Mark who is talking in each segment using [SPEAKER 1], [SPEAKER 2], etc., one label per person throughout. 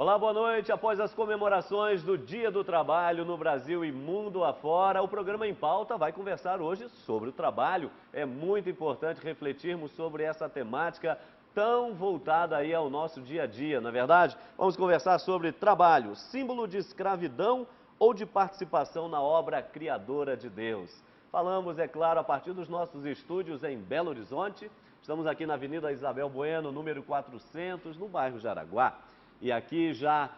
[SPEAKER 1] Olá, boa noite. Após as comemorações do Dia do Trabalho no Brasil e mundo afora, o programa Em Pauta vai conversar hoje sobre o trabalho. É muito importante refletirmos sobre essa temática tão voltada aí ao nosso dia a dia, não é verdade? Vamos conversar sobre trabalho, símbolo de escravidão ou de participação na obra criadora de Deus. Falamos, é claro, a partir dos nossos estúdios em Belo Horizonte. Estamos aqui na Avenida Isabel Bueno, número 400, no bairro Jaraguá. E aqui já,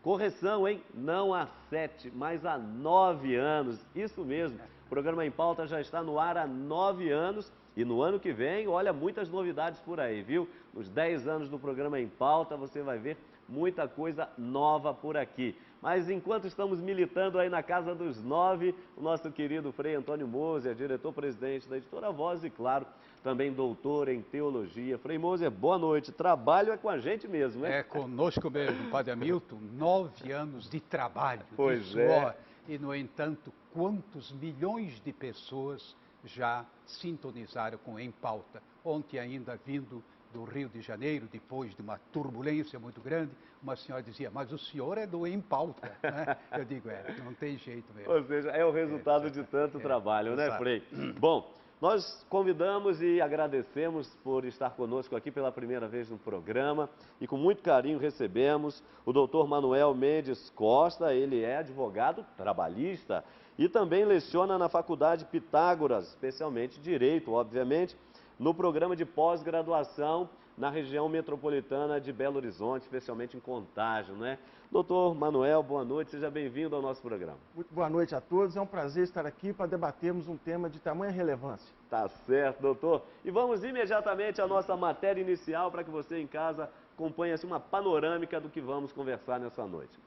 [SPEAKER 1] correção, hein? Não há 7, mas há 9 anos. Isso mesmo, o programa Em Pauta já está no ar há 9 anos. E no ano que vem, olha, muitas novidades por aí, viu? Nos 10 anos do programa Em Pauta, você vai ver muita coisa nova por aqui. Mas enquanto estamos militando aí na casa dos 9, o nosso querido Frei Antônio Moser, diretor-presidente da Editora Voz e, claro, também doutor em teologia. Frei Moser, boa noite. Trabalho é com a gente mesmo, né?
[SPEAKER 2] É conosco mesmo, Padre Hamilton. 9 anos de trabalho,
[SPEAKER 1] pois
[SPEAKER 2] de suor.
[SPEAKER 1] É.
[SPEAKER 2] E, no entanto, quantos milhões de pessoas já sintonizaram com Em Pauta. Ontem ainda vindo do Rio de Janeiro, depois de uma turbulência muito grande, uma senhora dizia, mas o senhor é do Em Pauta, né? Eu digo, não tem jeito mesmo.
[SPEAKER 1] Ou seja, é o resultado de tanto trabalho, né, Frei? Bom, nós convidamos e agradecemos por estar conosco aqui pela primeira vez no programa e com muito carinho recebemos o doutor Manuel Mendes Costa. Ele é advogado trabalhista e também leciona na Faculdade Pitágoras, especialmente Direito, obviamente, no programa de pós-graduação na região metropolitana de Belo Horizonte, especialmente em Contagem, né? Doutor Manuel, boa noite, seja bem-vindo ao nosso programa.
[SPEAKER 3] Muito boa noite a todos, é um prazer estar aqui para debatermos um tema de tamanha relevância.
[SPEAKER 1] Tá certo, doutor. E vamos imediatamente à nossa matéria inicial para que você em casa acompanhe assim, uma panorâmica do que vamos conversar nessa noite.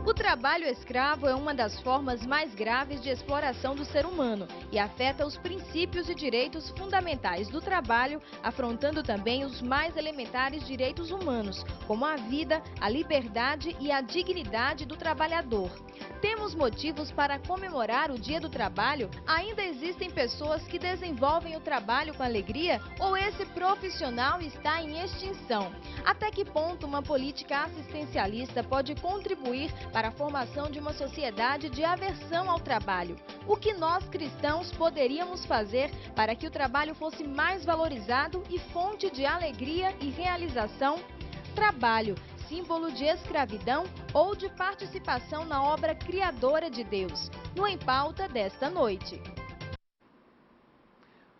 [SPEAKER 4] O trabalho escravo é uma das formas mais graves de exploração do ser humano e afeta os princípios e direitos fundamentais do trabalho, afrontando também os mais elementares direitos humanos, como a vida, a liberdade e a dignidade do trabalhador. Temos motivos para comemorar o Dia do Trabalho? Ainda existem pessoas que desenvolvem o trabalho com alegria ou esse profissional está em extinção? Até que ponto uma política assistencialista pode contribuir para a formação de uma sociedade de aversão ao trabalho? O que nós cristãos poderíamos fazer para que o trabalho fosse mais valorizado e fonte de alegria e realização? Trabalho, símbolo de escravidão ou de participação na obra criadora de Deus? No Em Pauta desta noite.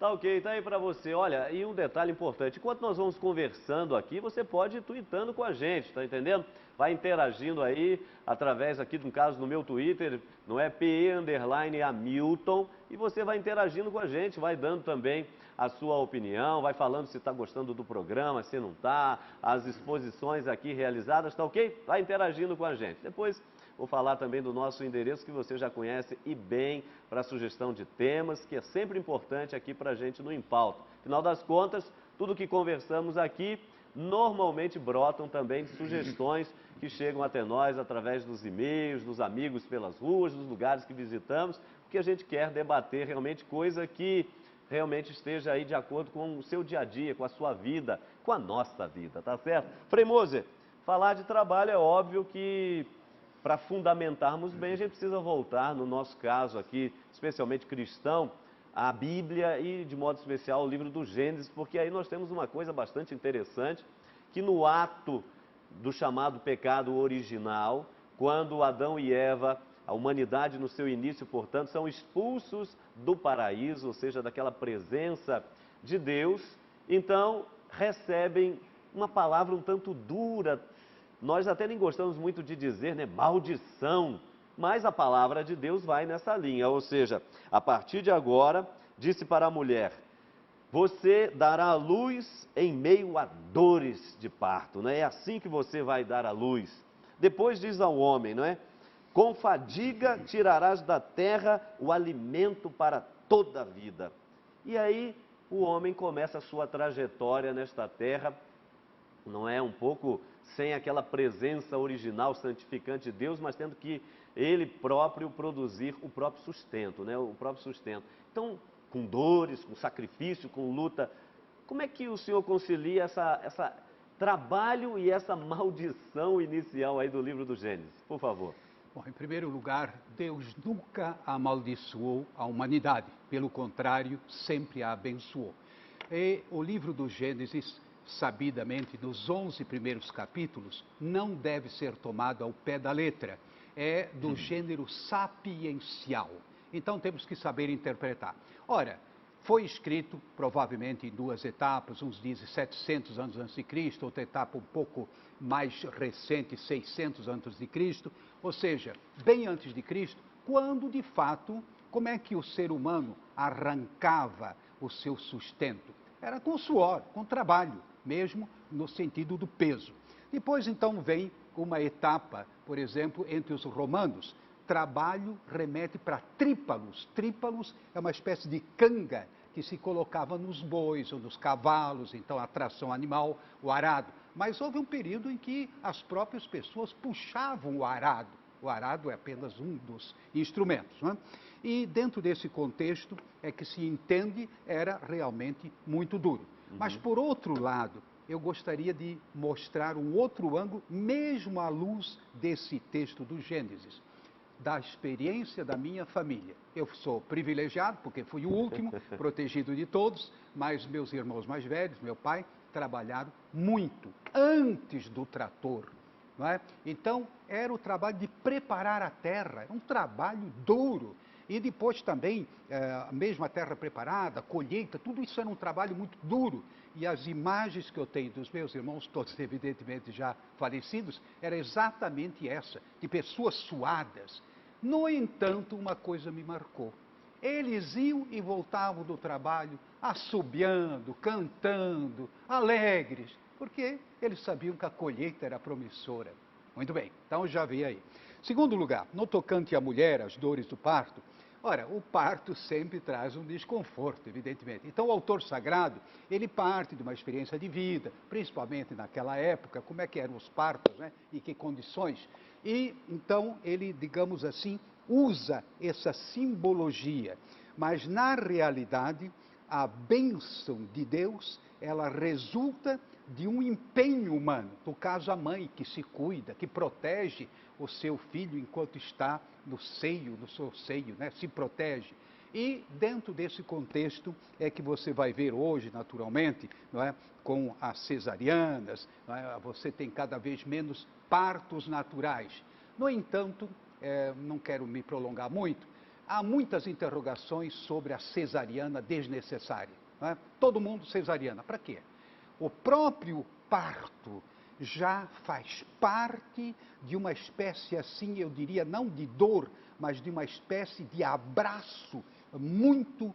[SPEAKER 1] Tá ok, tá aí para você. Olha, e um detalhe importante, enquanto nós vamos conversando aqui, você pode ir tweetando com a gente, tá entendendo? Vai interagindo aí, através aqui, no caso, no meu Twitter, não é PE_Hamilton, e você vai interagindo com a gente, vai dando também a sua opinião, vai falando se está gostando do programa, se não está, as exposições aqui realizadas, tá ok? Vai interagindo com a gente. Depois vou falar também do nosso endereço que você já conhece e bem para sugestão de temas, que é sempre importante aqui para a gente no Em Pauta. Afinal das contas, tudo que conversamos aqui normalmente brotam também de sugestões que chegam até nós através dos e-mails, dos amigos pelas ruas, dos lugares que visitamos, porque a gente quer debater realmente coisa que realmente esteja aí de acordo com o seu dia a dia, com a sua vida, com a nossa vida, tá certo? Frei Moser, falar de trabalho é óbvio que para fundamentarmos bem, a gente precisa voltar, no nosso caso aqui, especialmente cristão, à Bíblia e, de modo especial, ao livro do Gênesis, porque aí nós temos uma coisa bastante interessante, que no ato do chamado pecado original, quando Adão e Eva, a humanidade no seu início, portanto, são expulsos do paraíso, ou seja, daquela presença de Deus, então recebem uma palavra um tanto dura. Nós até nem gostamos muito de dizer, né, maldição, mas a palavra de Deus vai nessa linha, ou seja, a partir de agora, disse para a mulher, você dará à luz em meio a dores de parto, não é? É assim que você vai dar à luz. Depois diz ao homem, não é? Com fadiga tirarás da terra o alimento para toda a vida. E aí o homem começa a sua trajetória nesta terra, não é? Um pouco sem aquela presença original, santificante de Deus, mas tendo que ele próprio produzir o próprio sustento, né? O próprio sustento. Então, com dores, com sacrifício, com luta, como é que o senhor concilia trabalho e essa maldição inicial aí do livro do Gênesis, por favor.
[SPEAKER 2] Bom, em primeiro lugar, Deus nunca amaldiçoou a humanidade. Pelo contrário, sempre a abençoou. E o livro do Gênesis, sabidamente, nos 11 primeiros capítulos, não deve ser tomado ao pé da letra. É do gênero sapiencial. Então temos que saber interpretar. Ora, foi escrito provavelmente em duas etapas, uns dizem 700 anos antes de Cristo, outra etapa um pouco mais recente, 600 antes de Cristo, ou seja, bem antes de Cristo, quando de fato, como é que o ser humano arrancava o seu sustento? Era com suor, com trabalho, mesmo no sentido do peso. Depois então vem uma etapa, por exemplo, entre os romanos. Trabalho remete para trípalos. Trípalos é uma espécie de canga que se colocava nos bois ou nos cavalos, então a tração animal, o arado. Mas houve um período em que as próprias pessoas puxavam o arado. O arado é apenas um dos instrumentos, não é? E dentro desse contexto é que se entende, era realmente muito duro. Mas por outro lado, eu gostaria de mostrar um outro ângulo, mesmo à luz desse texto do Gênesis, da experiência da minha família. Eu sou privilegiado, porque fui o último, protegido de todos, mas meus irmãos mais velhos, meu pai, trabalharam muito antes do trator. Não é? Então, era o trabalho de preparar a terra, era um trabalho duro. E depois também, mesmo a terra preparada, a colheita, tudo isso era um trabalho muito duro. E as imagens que eu tenho dos meus irmãos, todos evidentemente já falecidos, era exatamente essa, de pessoas suadas. No entanto, uma coisa me marcou. Eles iam e voltavam do trabalho assobiando, cantando, alegres, porque eles sabiam que a colheita era promissora. Muito bem, então já vi aí. Segundo lugar, no tocante à mulher, as dores do parto, ora, o parto sempre traz um desconforto, evidentemente. Então, o autor sagrado, ele parte de uma experiência de vida, principalmente naquela época, como é que eram os partos, né? E que condições. E, então, ele, digamos assim, usa essa simbologia. Mas, na realidade, a bênção de Deus, ela resulta de um empenho humano. No caso, a mãe que se cuida, que protege o seu filho enquanto está no seio, no seu seio, né? Se protege. E dentro desse contexto é que você vai ver hoje, naturalmente, não é? Com as cesarianas, não é? Você tem cada vez menos partos naturais. No entanto, não quero me prolongar muito, há muitas interrogações sobre a cesariana desnecessária. Não é? Todo mundo cesariana, para quê? O próprio parto já faz parte de uma espécie assim, eu diria, não de dor, mas de uma espécie de abraço muito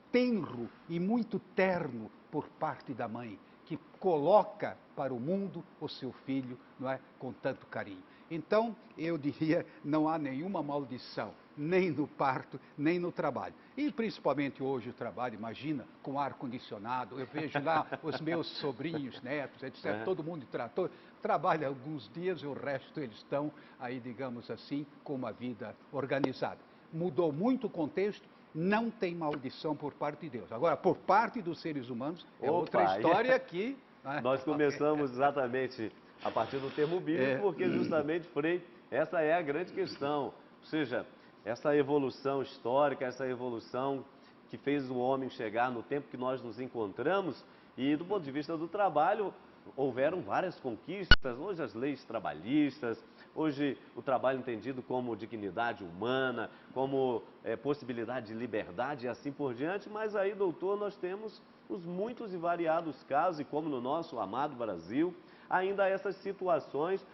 [SPEAKER 2] tenro e muito terno por parte da mãe, que coloca para o mundo o seu filho, não é, com tanto carinho. Então, eu diria, não há nenhuma maldição, nem no parto, nem no trabalho. E principalmente hoje o trabalho, imagina, com ar-condicionado, eu vejo lá os meus sobrinhos, netos, etc., todo mundo de trator, trabalha alguns dias e o resto eles estão aí, digamos assim, com uma vida organizada. Mudou muito o contexto, não tem maldição por parte de Deus. Agora, por parte dos seres humanos, é outra história que...
[SPEAKER 1] Nós começamos exatamente a partir do termo bíblico, porque justamente, Frei, essa é a grande questão. Ou seja, essa evolução histórica, essa evolução que fez o homem chegar no tempo que nós nos encontramos, e do ponto de vista do trabalho, houveram várias conquistas, hoje as leis trabalhistas, hoje o trabalho entendido como dignidade humana, como possibilidade de liberdade e assim por diante, mas aí, doutor, nós temos os muitos e variados casos, e como no nosso amado Brasil, ainda essas situações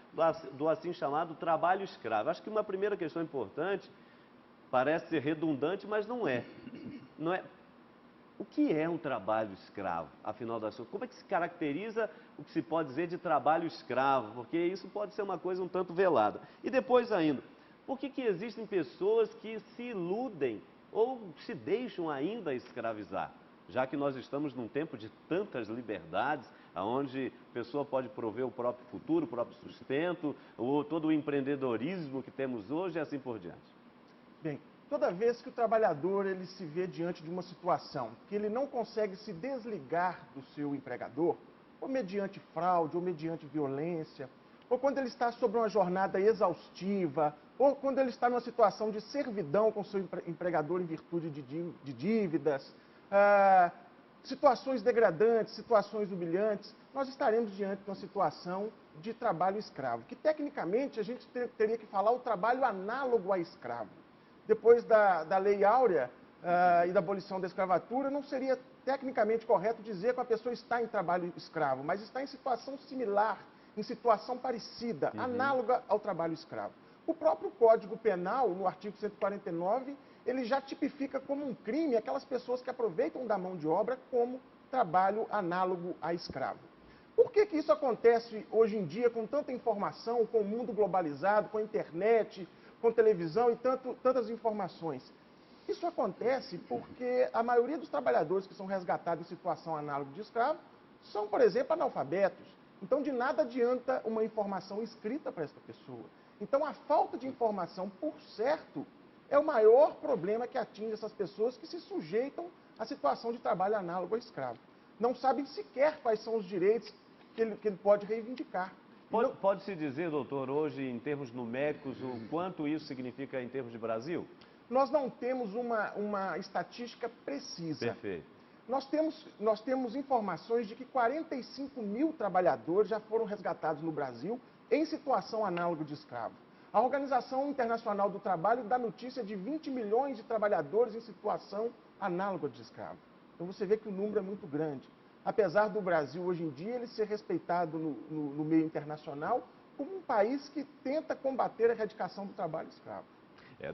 [SPEAKER 1] do assim chamado trabalho escravo. Acho que uma primeira questão importante, parece ser redundante, mas não é. Não é. O que é um trabalho escravo, afinal das contas? Como é que se caracteriza o que se pode dizer de trabalho escravo? Porque isso pode ser uma coisa um tanto velada. E depois ainda, por que existem pessoas que se iludem ou se deixam ainda escravizar? Já que nós estamos num tempo de tantas liberdades, onde a pessoa pode prover o próprio futuro, o próprio sustento, ou todo o empreendedorismo que temos hoje e assim por diante.
[SPEAKER 3] Bem, toda vez que o trabalhador ele se vê diante de uma situação que ele não consegue se desligar do seu empregador, ou mediante fraude, ou mediante violência, ou quando ele está sob uma jornada exaustiva, ou quando ele está numa situação de servidão com seu empregador em virtude de dívidas, situações degradantes, situações humilhantes, nós estaremos diante de uma situação de trabalho escravo, que tecnicamente a gente teria que falar o trabalho análogo a escravo. Depois da Lei Áurea e da abolição da escravatura, não seria tecnicamente correto dizer que a pessoa está em trabalho escravo, mas está em situação similar, em situação parecida, análoga ao trabalho escravo. O próprio Código Penal, no artigo 149, ele já tipifica como um crime aquelas pessoas que aproveitam da mão de obra como trabalho análogo a escravo. Por que isso acontece hoje em dia com tanta informação, com o mundo globalizado, com a internet, com televisão e tantas informações? Isso acontece porque a maioria dos trabalhadores que são resgatados em situação análoga de escravo são, por exemplo, analfabetos. Então, de nada adianta uma informação escrita para essa pessoa. Então, a falta de informação, por certo, é o maior problema que atinge essas pessoas que se sujeitam à situação de trabalho análogo ao escravo. Não sabem sequer quais são os direitos que ele pode reivindicar.
[SPEAKER 1] Pode-se dizer, doutor, hoje, em termos numéricos, o quanto isso significa em termos de Brasil?
[SPEAKER 3] Nós não temos uma estatística precisa.
[SPEAKER 1] Perfeito.
[SPEAKER 3] Nós temos informações de que 45 mil trabalhadores já foram resgatados no Brasil em situação análoga de escravo. A Organização Internacional do Trabalho dá notícia de 20 milhões de trabalhadores em situação análoga de escravo. Então você vê que o número é muito grande. Apesar do Brasil, hoje em dia, ele ser respeitado no meio internacional como um país que tenta combater a erradicação do trabalho escravo.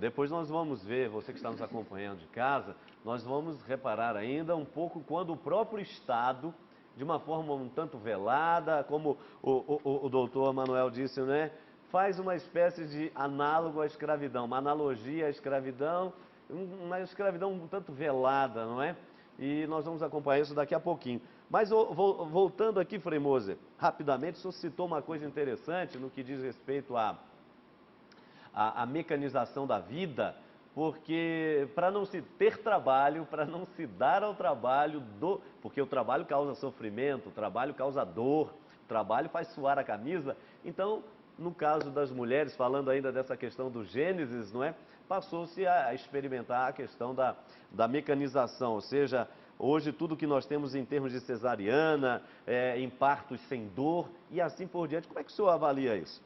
[SPEAKER 1] Depois nós vamos ver, você que está nos acompanhando de casa, nós vamos reparar ainda um pouco quando o próprio Estado, de uma forma um tanto velada, como o doutor Manuel disse, né, faz uma espécie de análogo à escravidão, uma analogia à escravidão, uma escravidão um tanto velada, não é? E nós vamos acompanhar isso daqui a pouquinho. Mas voltando aqui, Frei Moser, rapidamente, o senhor citou uma coisa interessante no que diz respeito à mecanização da vida, porque para não se ter trabalho, para não se dar ao trabalho, porque o trabalho causa sofrimento, o trabalho causa dor, o trabalho faz suar a camisa, então, no caso das mulheres, falando ainda dessa questão do Gênesis, não é? Passou-se a experimentar a questão da mecanização, ou seja, hoje tudo que nós temos em termos de cesariana, em partos sem dor e assim por diante. Como é que o senhor avalia isso?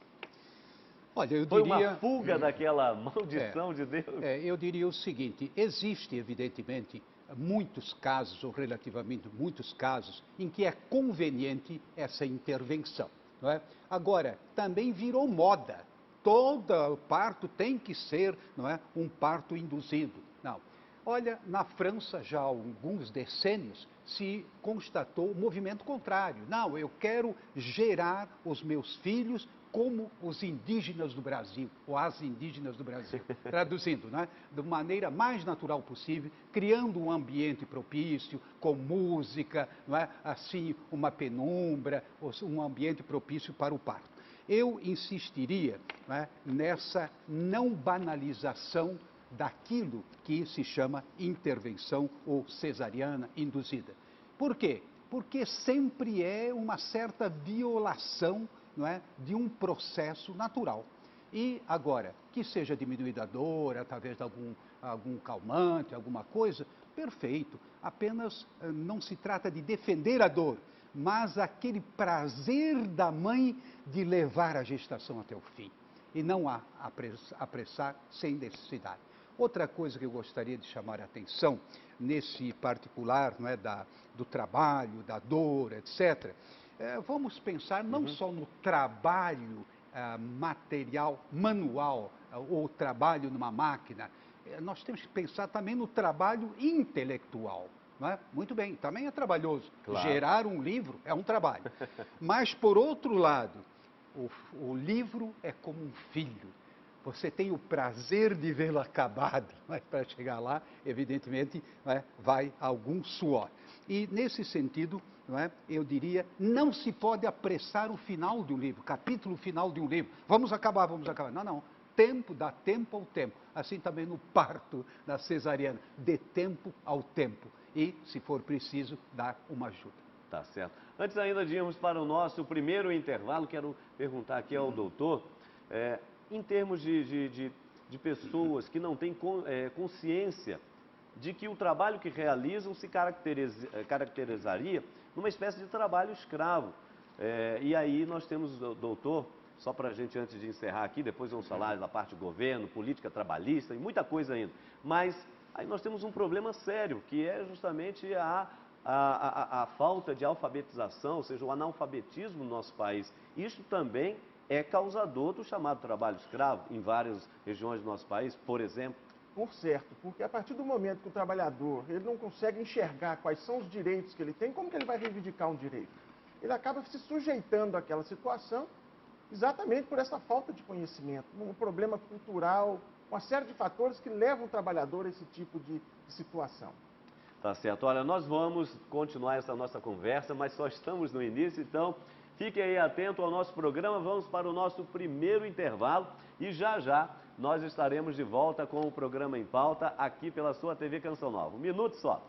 [SPEAKER 2] Olha, eu
[SPEAKER 1] Foi
[SPEAKER 2] diria...
[SPEAKER 1] uma fuga daquela maldição de Deus?
[SPEAKER 2] Eu diria o seguinte, existe evidentemente muitos casos, ou relativamente muitos casos, em que é conveniente essa intervenção, não é? Agora, também virou moda. Todo parto tem que ser, não é, um parto induzido. Não. Olha, na França, já há alguns decênios, se constatou o movimento contrário. Não, eu quero gerar os meus filhos como os indígenas do Brasil, ou as indígenas do Brasil, traduzindo, né, de maneira mais natural possível, criando um ambiente propício, com música, não é, assim, uma penumbra, um ambiente propício para o parto. Eu insistiria, né, nessa não banalização daquilo que se chama intervenção ou cesariana induzida. Por quê? Porque sempre é uma certa violação, não é, de um processo natural. E agora, que seja diminuída a dor através de algum calmante, alguma coisa, perfeito. Apenas não se trata de defender a dor, mas aquele prazer da mãe de levar a gestação até o fim. E não apressar sem necessidade. Outra coisa que eu gostaria de chamar a atenção, nesse particular, não é, do trabalho, da dor, etc., vamos pensar não só no trabalho material, manual, ou trabalho numa máquina, nós temos que pensar também no trabalho intelectual. Não é? Muito bem, também é trabalhoso. Claro. Gerar um livro é um trabalho. Mas, por outro lado, o livro é como um filho. Você tem o prazer de vê-lo acabado, mas para chegar lá, evidentemente, não é, vai algum suor. E, nesse sentido, não é, eu diria, não se pode apressar o final de um livro, capítulo final de um livro. Vamos acabar, vamos acabar. Não, não. Tempo, dá tempo ao tempo. Assim também no parto da cesariana. Dê tempo ao tempo. E, se for preciso, dar uma ajuda.
[SPEAKER 1] Tá certo. Antes ainda de irmos para o nosso primeiro intervalo, quero perguntar aqui ao doutor, em termos de pessoas que não têm consciência de que o trabalho que realizam se caracterizaria numa espécie de trabalho escravo. E aí nós temos, doutor, só para a gente antes de encerrar aqui, depois vamos falar da parte do governo, política trabalhista e muita coisa ainda. Mas aí nós temos um problema sério, que é justamente a falta de alfabetização, ou seja, o analfabetismo no nosso país. Isso também é causador do chamado trabalho escravo em várias regiões do nosso país, por exemplo.
[SPEAKER 3] Por certo, porque a partir do momento que o trabalhador ele não consegue enxergar quais são os direitos que ele tem, como que ele vai reivindicar um direito? Ele acaba se sujeitando àquela situação exatamente por essa falta de conhecimento, um problema cultural, uma série de fatores que levam o trabalhador a esse tipo de situação.
[SPEAKER 1] Tá certo. Olha, nós vamos continuar essa nossa conversa, mas só estamos no início, então fiquem aí atentos ao nosso programa. Vamos para o nosso primeiro intervalo e já nós estaremos de volta com o programa Em Pauta aqui pela sua TV Canção Nova. Um minuto só.